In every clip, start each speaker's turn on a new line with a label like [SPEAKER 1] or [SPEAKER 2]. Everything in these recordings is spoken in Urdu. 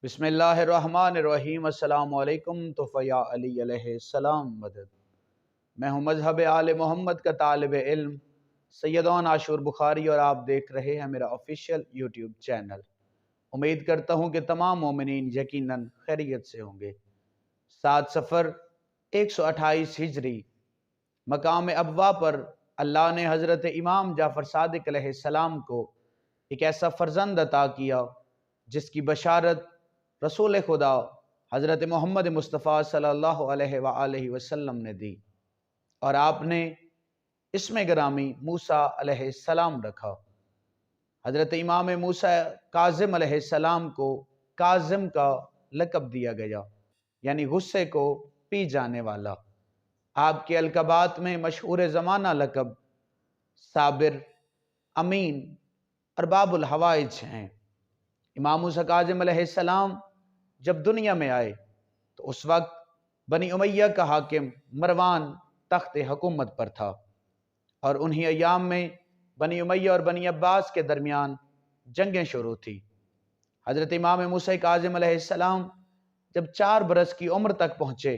[SPEAKER 1] بسم اللہ الرحمن الرحیم۔ السلام علیکم طفیہ علی علیہ السلام مدد۔ میں ہوں مذہب آل محمد کا طالب علم سیدان عاشور بخاری، اور آپ دیکھ رہے ہیں میرا آفیشیل یوٹیوب چینل۔ امید کرتا ہوں کہ تمام مومنین یقیناً خیریت سے ہوں گے۔ 7 صفر 128 ہجری مقام ابوا پر اللہ نے حضرت امام جعفر صادق علیہ السلام کو ایک ایسا فرزند عطا کیا جس کی بشارت رسول خدا حضرت محمد مصطفیٰ صلی اللہ علیہ وآلہ وسلم نے دی، اور آپ نے اسم گرامی موسیٰ علیہ السلام رکھا۔ حضرت امام موسیٰ کاظم علیہ السلام کو کاظم کا لقب دیا گیا، یعنی غصے کو پی جانے والا۔ آپ کے القابات میں مشہور زمانہ لقب صابر، امین اور باب الحوائج ہیں۔ امام موسیٰ کاظم علیہ السلام جب دنیا میں آئے تو اس وقت بنی امیہ کا حاکم مروان تخت حکومت پر تھا، اور انہی ایام میں بنی امیہ اور بنی عباس کے درمیان جنگیں شروع تھی۔ حضرت امام موسیٰ کاظم علیہ السلام جب 4 برس کی عمر تک پہنچے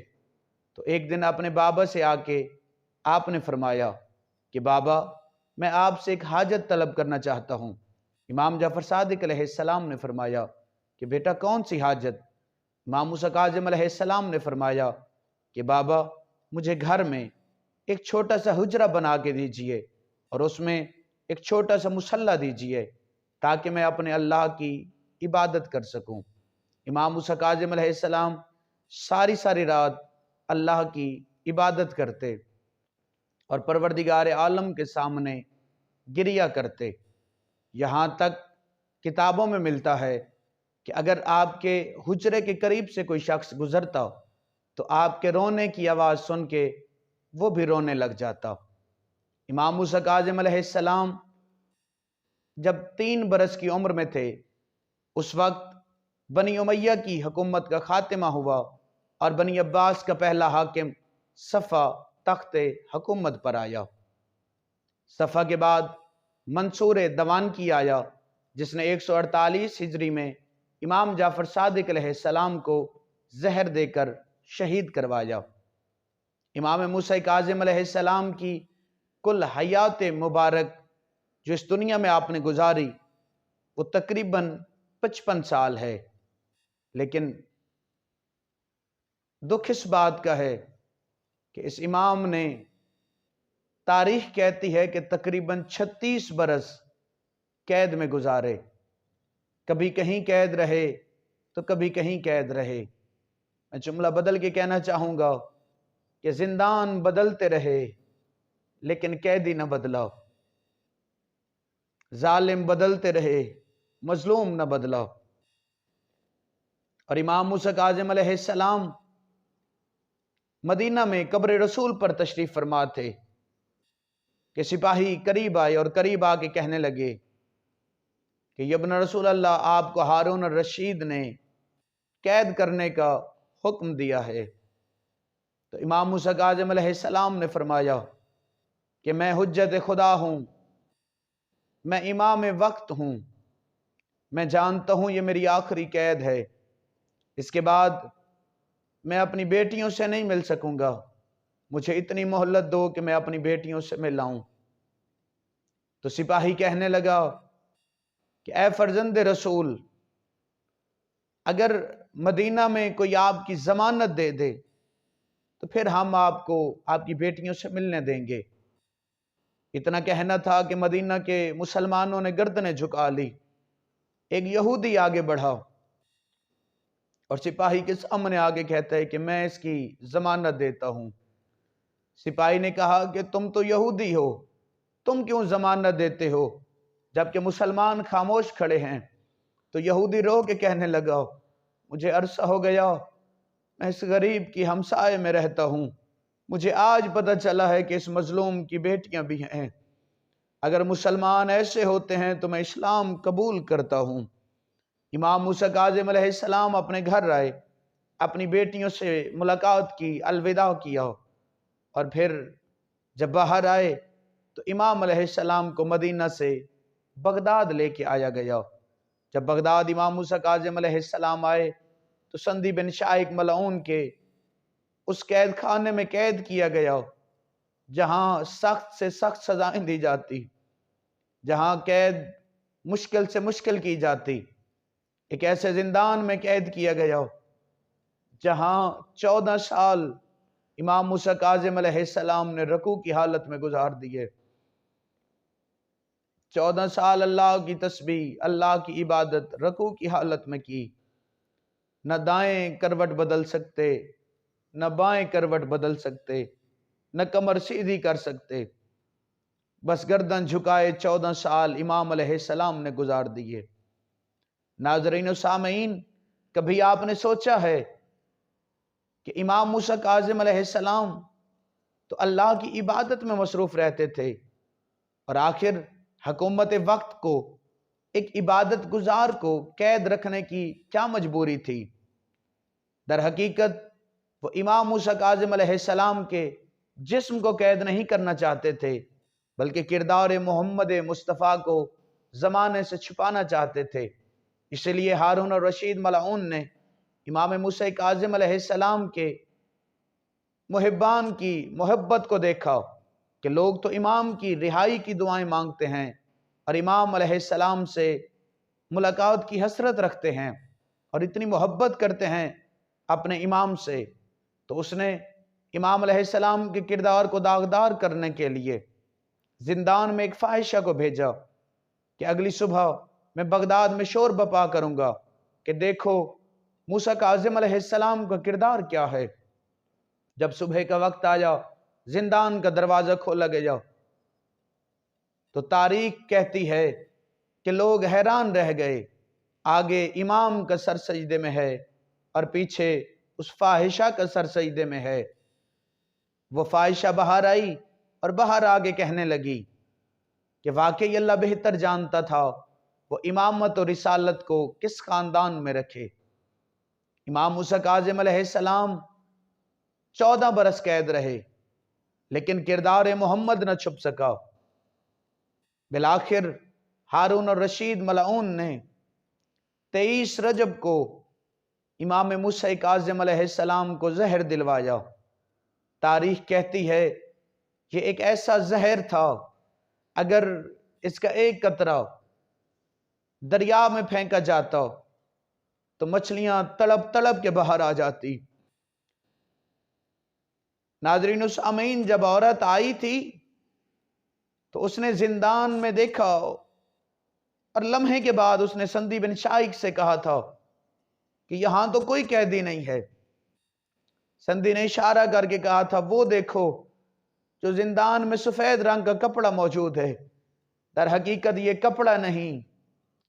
[SPEAKER 1] تو ایک دن اپنے بابا سے آ کے آپ نے فرمایا کہ بابا، میں آپ سے ایک حاجت طلب کرنا چاہتا ہوں۔ امام جعفر صادق علیہ السلام نے فرمایا کہ بیٹا کون سی حاجت؟ امام موسیٰ کاظم علیہ السلام نے فرمایا کہ بابا، مجھے گھر میں ایک چھوٹا سا حجرہ بنا کے دیجئے، اور اس میں ایک چھوٹا سا مصلی دیجئے تاکہ میں اپنے اللہ کی عبادت کر سکوں۔ امام موسیٰ کاظم علیہ السلام ساری رات اللہ کی عبادت کرتے اور پروردگار عالم کے سامنے گریہ کرتے، یہاں تک کتابوں میں ملتا ہے کہ اگر آپ کے حجرے کے قریب سے کوئی شخص گزرتا تو آپ کے رونے کی آواز سن کے وہ بھی رونے لگ جاتا۔ امام موسیٰ کاظم علیہ السلام جب 3 برس کی عمر میں تھے اس وقت بنی امیہ کی حکومت کا خاتمہ ہوا، اور بنی عباس کا پہلا حاکم صفا تخت حکومت پر آیا۔ صفا کے بعد منصور دوانکی آیا، جس نے 148 ہجری میں امام جعفر صادق علیہ السلام کو زہر دے کر شہید کروایا۔ امام موسیٰ کاظم علیہ السلام کی کل حیات مبارک جو اس دنیا میں آپ نے گزاری وہ تقریباً 55 سال ہے، لیکن دکھ اس بات کا ہے کہ اس امام نے، تاریخ کہتی ہے کہ تقریباً 36 برس قید میں گزارے، کبھی کہیں قید رہے تو کبھی کہیں قید رہے۔ میں جملہ بدل کے کہنا چاہوں گا کہ زندان بدلتے رہے لیکن قیدی نہ بدلا، ظالم بدلتے رہے مظلوم نہ بدلا۔ اور امام موسیٰ کاظم علیہ السلام مدینہ میں قبر رسول پر تشریف فرما تھے کہ سپاہی قریب آئے اور قریب آ کے کہنے لگے کہ ابن رسول اللہ، آپ کو ہارون الرشید نے قید کرنے کا حکم دیا ہے۔ تو امام موسیٰ کاظم علیہ السلام نے فرمایا کہ میں حجت خدا ہوں، میں امام وقت ہوں، میں جانتا ہوں یہ میری آخری قید ہے، اس کے بعد میں اپنی بیٹیوں سے نہیں مل سکوں گا، مجھے اتنی مہلت دو کہ میں اپنی بیٹیوں سے مل آؤں۔ تو سپاہی کہنے لگا کہ اے فرزند رسول، اگر مدینہ میں کوئی آپ کی ضمانت دے دے تو پھر ہم آپ کو آپ کی بیٹیوں سے ملنے دیں گے۔ اتنا کہنا تھا کہ مدینہ کے مسلمانوں نے گردنیں جھکا لی۔ ایک یہودی آگے بڑھا اور سپاہی کے سامنے آگے کہتا ہے کہ میں اس کی ضمانت دیتا ہوں۔ سپاہی نے کہا کہ تم تو یہودی ہو، تم کیوں ضمانت دیتے ہو؟ جبکہ مسلمان خاموش کھڑے ہیں۔ تو یہودی رو کے کہنے لگا، مجھے عرصہ ہو گیا میں اس غریب کی ہمسائے میں رہتا ہوں، مجھے آج پتہ چلا ہے کہ اس مظلوم کی بیٹیاں بھی ہیں، اگر مسلمان ایسے ہوتے ہیں تو میں اسلام قبول کرتا ہوں۔ امام موسیٰ کاظم علیہ السلام اپنے گھر آئے، اپنی بیٹیوں سے ملاقات کی، الوداع کیا، اور پھر جب باہر آئے تو امام علیہ السلام کو مدینہ سے بغداد لے کے آیا گیا، جب بغداد امام موسیٰ کاظم علیہ السلام آئے تو سندی بن شائق ملعون کے اس قید خانے میں قید کیا گیا جہاں سخت سے سخت سزائیں دی جاتی، جہاں قید مشکل سے مشکل کی جاتی، ایک ایسے زندان میں قید کیا گیا جہاں 14 سال امام موسیٰ کاظم علیہ السلام نے رکوع کی حالت میں گزار دیے۔ 14 سال اللہ کی تسبیح، اللہ کی عبادت رکوع کی حالت میں کی، نہ دائیں کروٹ بدل سکتے، نہ بائیں کروٹ بدل سکتے، نہ کمر سیدھی کر سکتے، بس گردن جھکائے 14 سال امام علیہ السلام نے گزار دیے۔ ناظرین و سامعین، کبھی آپ نے سوچا ہے کہ امام موسیٰ کاظم علیہ السلام تو اللہ کی عبادت میں مصروف رہتے تھے، اور آخر حکومت وقت کو، ایک عبادت گزار کو قید رکھنے کی کیا مجبوری تھی؟ در حقیقت وہ امام موسیٰ کاظم علیہ السلام کے جسم کو قید نہیں کرنا چاہتے تھے، بلکہ کردار محمد مصطفیٰ کو زمانے سے چھپانا چاہتے تھے۔ اس لیے ہارون الرشید ملعون نے امام موسیٰ کاظم علیہ السلام کے محبان کی محبت کو دیکھا کہ لوگ تو امام کی رہائی کی دعائیں مانگتے ہیں اور امام علیہ السلام سے ملاقات کی حسرت رکھتے ہیں اور اتنی محبت کرتے ہیں اپنے امام سے، تو اس نے امام علیہ السلام کے کردار کو داغدار کرنے کے لیے زندان میں ایک فاحشہ کو بھیجا کہ اگلی صبح میں بغداد میں شور بپا کروں گا کہ دیکھو موسیٰ کاظم علیہ السلام کا کردار کیا ہے۔ جب صبح کا وقت آیا، زندان کا دروازہ کھولا گیا تو تاریخ کہتی ہے کہ لوگ حیران رہ گئے، آگے امام کا سر سجدے میں ہے اور پیچھے اس فاحشہ کا سر سجدے میں ہے۔ وہ فاحشہ باہر آئی اور باہر آگے کہنے لگی کہ واقعی اللہ بہتر جانتا تھا وہ امامت اور رسالت کو کس خاندان میں رکھے۔ امام موسیٰ کاظم علیہ السلام 14 برس قید رہے، لیکن کردار محمد نہ چھپ سکا۔ بالآخر ہارون الرشید ملعون نے 23 رجب کو امام موسیٰ کاظم علیہ السلام کو زہر دلوایا۔ تاریخ کہتی ہے یہ ایک ایسا زہر تھا، اگر اس کا ایک قطرہ دریا میں پھینکا جاتا تو مچھلیاں تڑپ تڑپ کے باہر آ جاتی۔ ناظرین و سامعین، جب عورت آئی تھی تو اس نے زندان میں دیکھا اور لمحے کے بعد اس نے سندی بن شائق سے کہا تھا کہ یہاں تو کوئی قیدی نہیں ہے۔ سندی نے اشارہ کر کے کہا تھا وہ دیکھو جو زندان میں سفید رنگ کا کپڑا موجود ہے، در حقیقت یہ کپڑا نہیں،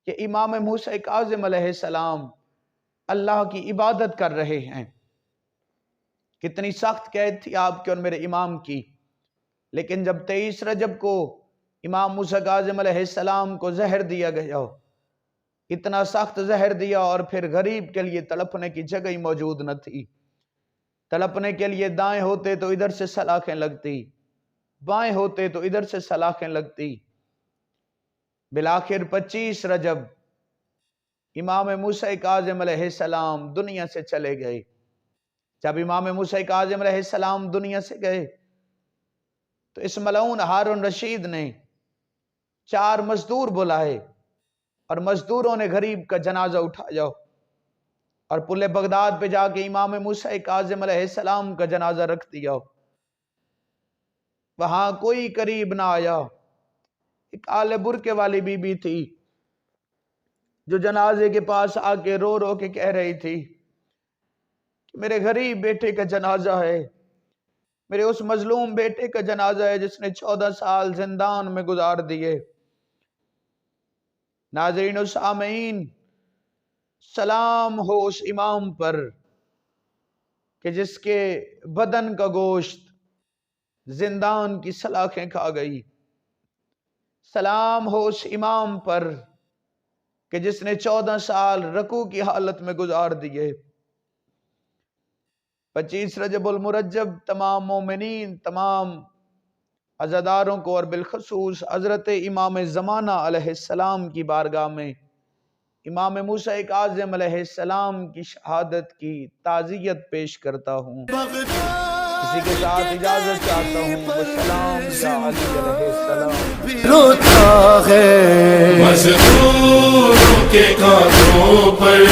[SPEAKER 1] کہ امام موسیٰ کاظم علیہ السلام اللہ کی عبادت کر رہے ہیں۔ کتنی سخت قید تھی آپ کے اور میرے امام کی، لیکن جب 23 رجب کو امام موسیٰ کاظم علیہ السلام کو زہر دیا گیا، اتنا سخت زہر دیا، اور پھر غریب کے لیے تڑپنے کی جگہ ہی موجود نہ تھی۔ تڑپنے کے لیے دائیں ہوتے تو ادھر سے سلاخیں لگتی، بائیں ہوتے تو ادھر سے سلاخیں لگتی۔ بالآخر 25 رجب امام موسیٰ کاظم علیہ السلام دنیا سے چلے گئے۔ جب امام موسیٰ کاظم علیہ السلام دنیا سے گئے تو اس ملعون ہارون رشید نے 4 مزدور بلائے اور مزدوروں نے غریب کا جنازہ اٹھایا اور پل بغداد پہ جا کے امام موسیٰ کاظم علیہ السلام کا جنازہ رکھ دیا۔ وہاں کوئی قریب نہ آیا۔ ایک آل برکے والی بی بی تھی جو جنازے کے پاس آ کے رو رو کے کہہ رہی تھی کہ میرے غریب بیٹے کا جنازہ ہے، میرے اس مظلوم بیٹے کا جنازہ ہے جس نے 14 سال زندان میں گزار دیے۔ ناظرین و سامعین، سلام ہو اس امام پر کہ جس کے بدن کا گوشت زندان کی سلاخیں کھا گئی۔ سلام ہو اس امام پر کہ جس نے 14 سال رکوع کی حالت میں گزار دیے۔ 25 رجب المرجب تمام مومنین، تمام عزاداروں کو اور بالخصوص حضرت امام زمانہ علیہ السلام کی بارگاہ میں امام موسیٰ کاظم علیہ السلام کی شہادت کی تعزیت پیش کرتا ہوں، اسی کے ساتھ اجازت چاہتا ہوں۔ والسلام یا علی علیہ السلام۔
[SPEAKER 2] روتا ہے مظلوموں کے کانٹوں پر